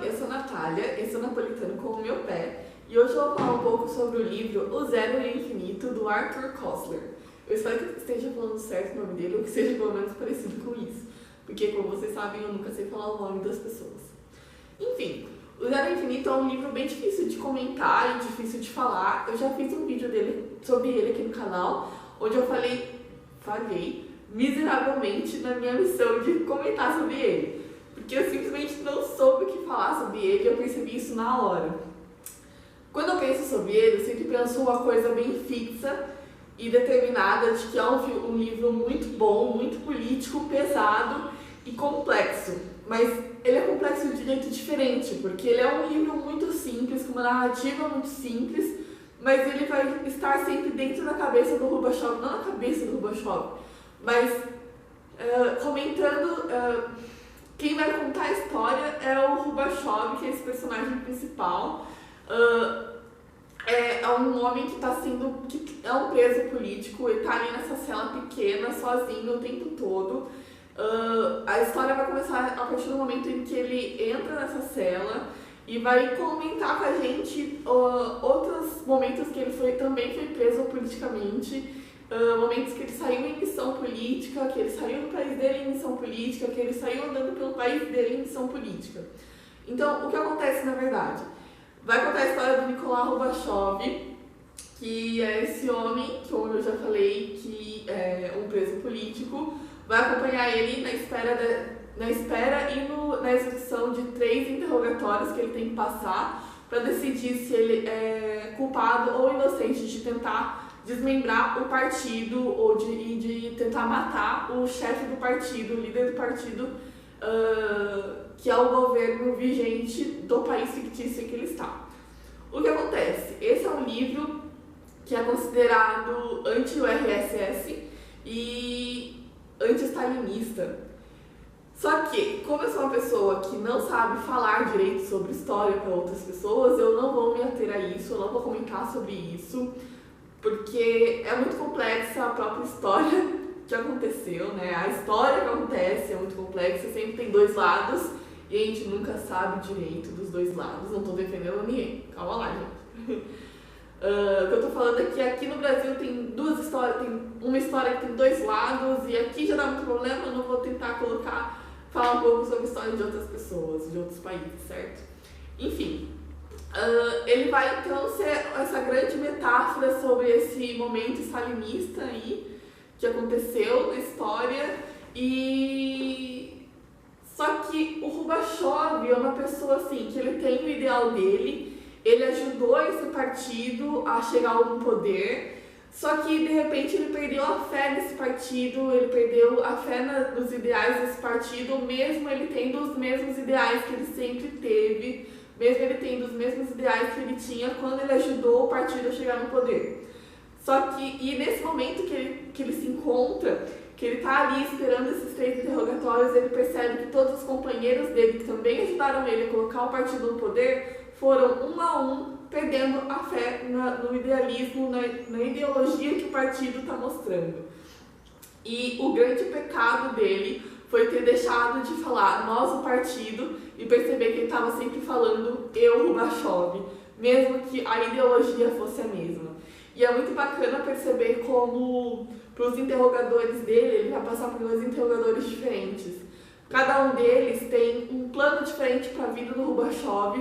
eu sou a Natália, eu sou napolitano com o meu pé, e hoje eu vou falar um pouco sobre o livro O Zero e o Infinito, do Arthur Koestler. Eu espero que eu esteja falando certo o nome dele, ou que seja pelo menos parecido com isso, porque como vocês sabem, eu nunca sei falar o nome das pessoas. Enfim, O Zero e o Infinito é um livro bem difícil de comentar e difícil de falar. Eu já fiz um vídeo sobre ele aqui no canal, onde eu falhei miseravelmente na minha missão de comentar sobre ele, porque eu simplesmente não soube o que falar sobre ele e eu percebi isso na hora. Quando eu penso sobre ele, eu sempre penso uma coisa bem fixa e determinada de que é um livro muito bom, muito político, pesado e complexo. Mas ele é complexo de um jeito diferente, porque ele é um livro muito simples, com uma narrativa muito simples, mas ele vai estar sempre dentro da cabeça do Rubachov, não na cabeça do Rubachov, mas comentando. Quem vai contar a história é o Rubachov, que é esse personagem principal. É um homem que é um preso político, ele está ali nessa cela pequena, sozinho o tempo todo. A história vai começar a partir do momento em que ele entra nessa cela e vai comentar com a gente outros momentos que ele também foi preso politicamente, momentos que ele saiu em missão política, que ele saiu do país dele em missão política, que ele saiu andando pelo país dele em missão política. Então, o que acontece na verdade? Vai contar a história do Nikolai Rubachov, que é esse homem, que como eu já falei, que é um preso político, vai acompanhar ele na espera e na execução de 3 interrogatórios que ele tem que passar para decidir se ele é culpado ou inocente de tentar desmembrar o partido e de tentar matar o chefe do partido, o líder do partido, que é o governo vigente do país fictício que ele está. O que acontece? Esse é um livro que é considerado anti-URSS e anti-stalinista. Só que, como eu sou uma pessoa que não sabe falar direito sobre história para outras pessoas, eu não vou me ater a isso, eu não vou comentar sobre isso, porque é muito complexa a própria história que aconteceu, né? A história que acontece é muito complexa, sempre tem 2 lados e a gente nunca sabe direito dos 2 lados. Não tô defendendo ninguém, calma lá, gente. O que eu tô falando é que aqui no Brasil tem 2 histórias, tem uma história que tem 2 lados e aqui já dá muito problema, eu não vou tentar falar um pouco sobre a história de outras pessoas, de outros países, certo? Enfim. Ele vai então ser essa grande metáfora sobre esse momento stalinista aí que aconteceu na história. E só que o Rubachov é uma pessoa assim que ele tem o ideal dele, ele ajudou esse partido a chegar ao poder, só que de repente ele perdeu a fé nesse partido, ele perdeu a fé nos ideais desse partido, mesmo ele tendo os mesmos ideais que ele sempre teve, mesmo ele tendo os mesmos ideais que ele tinha quando ele ajudou o partido a chegar no poder. Só que, e nesse momento que ele se encontra, que ele está ali esperando esses 3 interrogatórios, ele percebe que todos os companheiros dele, que também ajudaram ele a colocar o partido no poder, foram um a um perdendo a fé no idealismo, na ideologia que o partido está mostrando. E o grande pecado dele foi ter deixado de falar nós, o partido, e perceber que ele estava sempre falando eu, Rubachov, mesmo que a ideologia fosse a mesma. E é muito bacana perceber como, para os interrogadores dele, ele vai passar por 2 interrogadores diferentes. Cada um deles tem um plano diferente para a vida do Rubachov,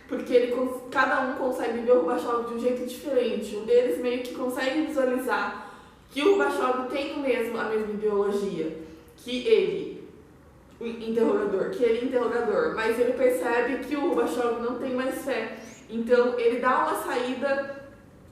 porque cada um consegue ver o Rubachov de um jeito diferente. Um deles meio que consegue visualizar que o Rubachov tem a mesma ideologia que ele, o interrogador, mas ele percebe que o Rubachov não tem mais fé. Então ele dá uma saída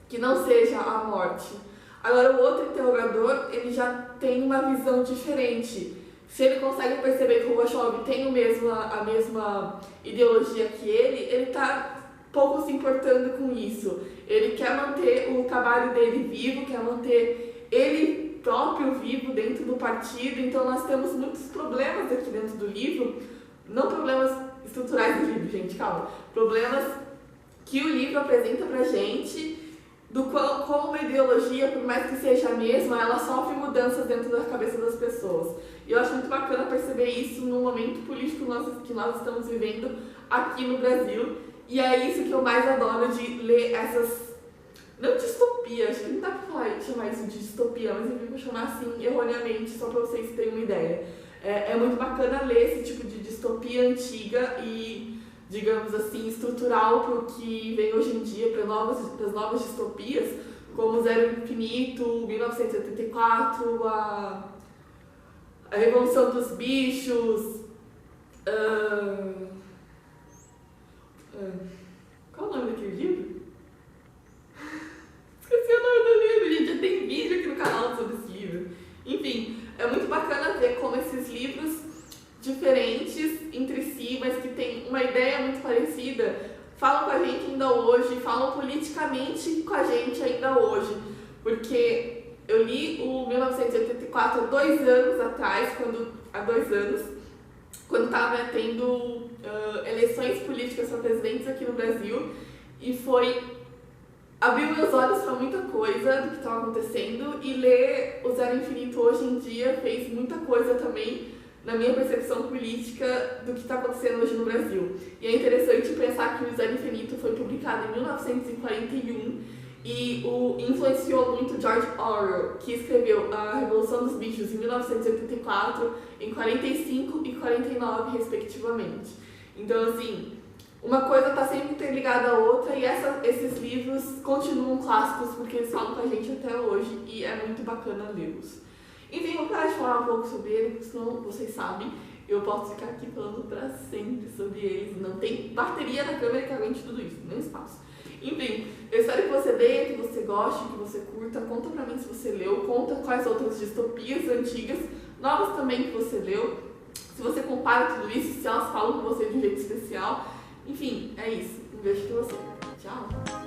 que não seja a morte. Agora o outro interrogador, ele já tem uma visão diferente. Se ele consegue perceber que o Rubachov tem a mesma ideologia que ele está pouco se importando com isso. Ele quer manter o trabalho dele vivo, quer manter ele próprio vivo dentro do partido. Então nós temos muitos problemas aqui dentro do livro, não problemas estruturais do livro, gente, calma, problemas que o livro apresenta pra gente como uma ideologia, por mais que seja a mesma, ela sofre mudanças dentro da cabeça das pessoas. E eu acho muito bacana perceber isso no momento político que nós estamos vivendo aqui no Brasil. E é isso que eu mais adoro de ler essas... Não distopia, acho que não dá pra chamar isso de distopia, mas eu vou chamar assim erroneamente, só pra vocês terem uma ideia. É muito bacana ler esse tipo de distopia antiga e, digamos assim, estrutural para o que vem hoje em dia, para as novas distopias, como Zero Infinito, 1984, a Revolução dos Bichos, qual é o nome daquele livro? Esqueci o nome do livro, gente, já tem vídeo aqui no canal sobre esse livro. Enfim, é muito bacana ver como esses livros diferentes entre si, mas que têm uma ideia muito parecida, falam com a gente ainda hoje, falam politicamente com a gente ainda hoje. Porque eu li o 1984 há 2 anos atrás, quando estava tendo eleições políticas para presidentes aqui no Brasil, e abriu meus olhos para muita coisa do que estava acontecendo, e ler o Zero Infinito hoje em dia fez muita coisa também na minha percepção política do que está acontecendo hoje no Brasil. E é interessante pensar que o Zero Infinito foi publicado em 1941 e influenciou muito George Orwell, que escreveu A Revolução dos Bichos em 1984, em 45 e 49, respectivamente. Então, assim, uma coisa está sempre interligada à outra e esses livros continuam clássicos porque eles falam com a gente até hoje e é muito bacana lê-los. Enfim, vou parar de falar um pouco sobre eles, senão vocês sabem, eu posso ficar aqui falando pra sempre sobre eles. Não tem bateria na câmera que aguente tudo isso, nem espaço. Enfim, eu espero que você leia, que você goste, que você curta. Conta pra mim se você leu, conta quais outras distopias antigas, novas também que você leu. Se você compara tudo isso, se elas falam com você de um jeito especial. Enfim, é isso. Um beijo pra você. Tchau!